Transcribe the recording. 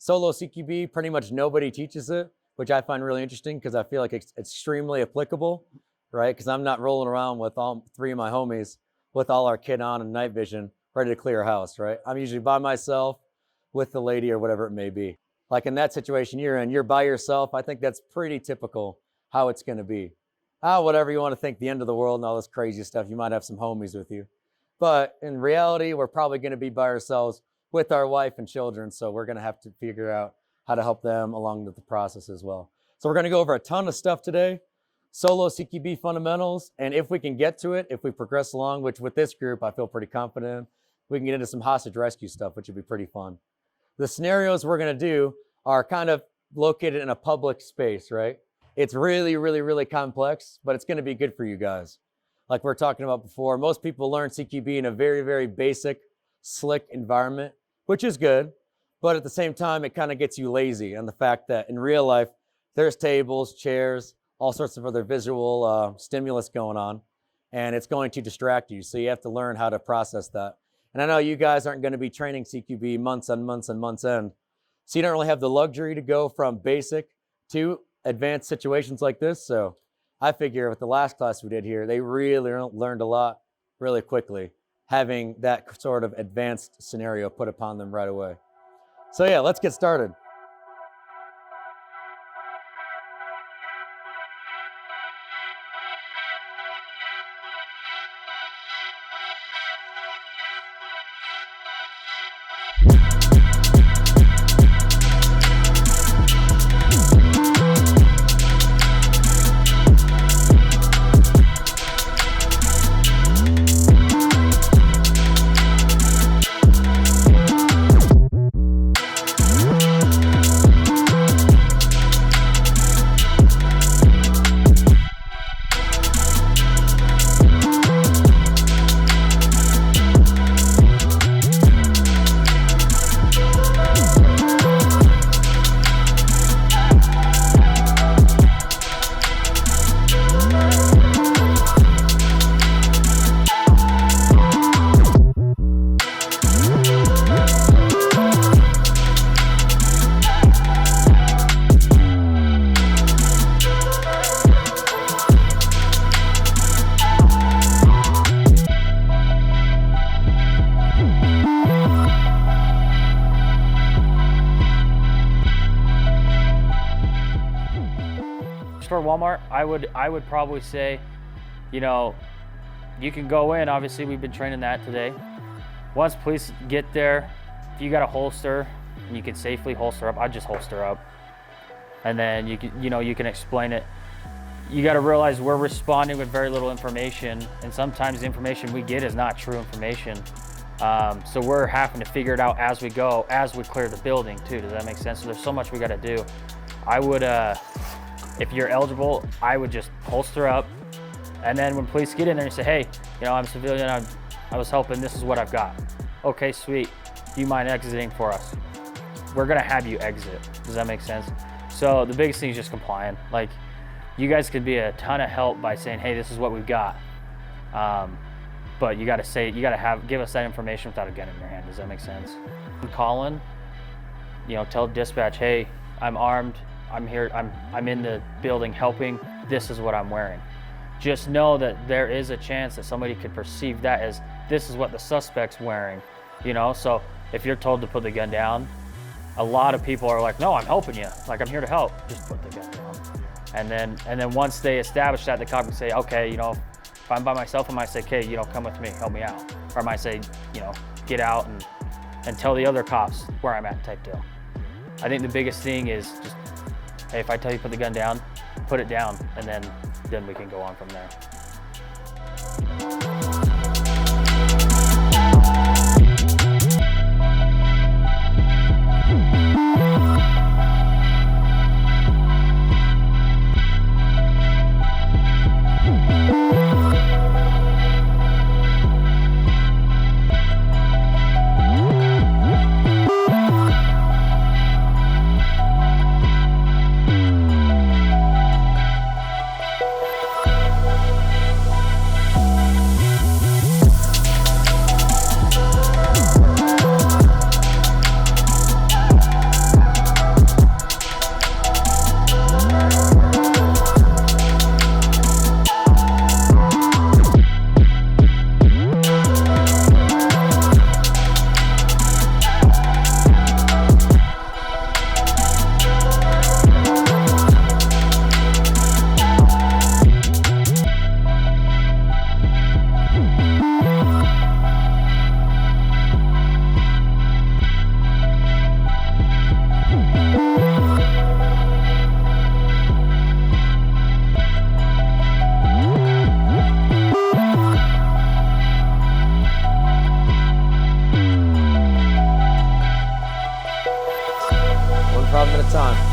Solo CQB, pretty much nobody teaches it, which I find really interesting because I feel like it's extremely applicable, right? Because I'm not rolling around with all 3 of my homies with all our kit on and night vision, ready to clear a house, right? I'm usually by myself with the lady or whatever it may be. Like in that situation you're in, you're by yourself. I think that's pretty typical how it's gonna be. Whatever you want to think, the end of the world and all this crazy stuff, you might have some homies with you. But in reality, we're probably gonna be by ourselves with our wife and children, so we're gonna have to figure out how to help them along with the process as well. So we're gonna go over a ton of stuff today, solo CQB fundamentals, and if we can get to it, if we progress along, which with this group, I feel pretty confident, we can get into some hostage rescue stuff, which would be pretty fun. The scenarios we're gonna do are kind of located in a public space, right? It's really, really, really complex, but it's gonna be good for you guys. Like we were talking about before, most people learn CQB in a very, very basic, slick environment, which is good, but at the same time, it kind of gets you lazy on the fact that in real life, there's tables, chairs, all sorts of other visual stimulus going on, and it's going to distract you. So you have to learn how to process that. And I know you guys aren't gonna be training CQB months and months and months end. So you don't really have the luxury to go from basic to advanced situations like this. So I figure with the last class we did here, they really learned a lot really quickly, having that sort of advanced scenario put upon them right away. So yeah, let's get started. For Walmart, I would probably say, you know, you can go in. Obviously, we've been training that today. Once police get there, if you got a holster and you can safely holster up, I'd just holster up, and then you can explain it. You got to realize we're responding with very little information, and sometimes the information we get is not true information. So we're having to figure it out as we go, as we clear the building too. Does that make sense? So there's so much we got to do. I would. If you're eligible, I would just holster up, and then when police get in there and say, hey, you know, I'm a civilian, I was helping, this is what I've got. Okay, sweet, do you mind exiting for us? We're gonna have you exit. Does that make sense? So the biggest thing is just complying. Like, you guys could be a ton of help by saying, hey, this is what we've got. But you gotta give us that information without a gun in your hand. Does that make sense? Colin, you know, tell dispatch, hey, I'm armed, I'm here, I'm in the building helping, this is what I'm wearing. Just know that there is a chance that somebody could perceive that as, this is what the suspect's wearing, you know? So if you're told to put the gun down, a lot of people are like, no, I'm helping you. Like, I'm here to help, just put the gun down. And then once they establish that, the cop can say, okay, you know, if I'm by myself, I might say, okay, you know, come with me, help me out. Or I might say, you know, get out and tell the other cops where I'm at, type deal. I think the biggest thing is just, hey, if I tell you put the gun down, put it down, and then we can go on from there. problem at a time.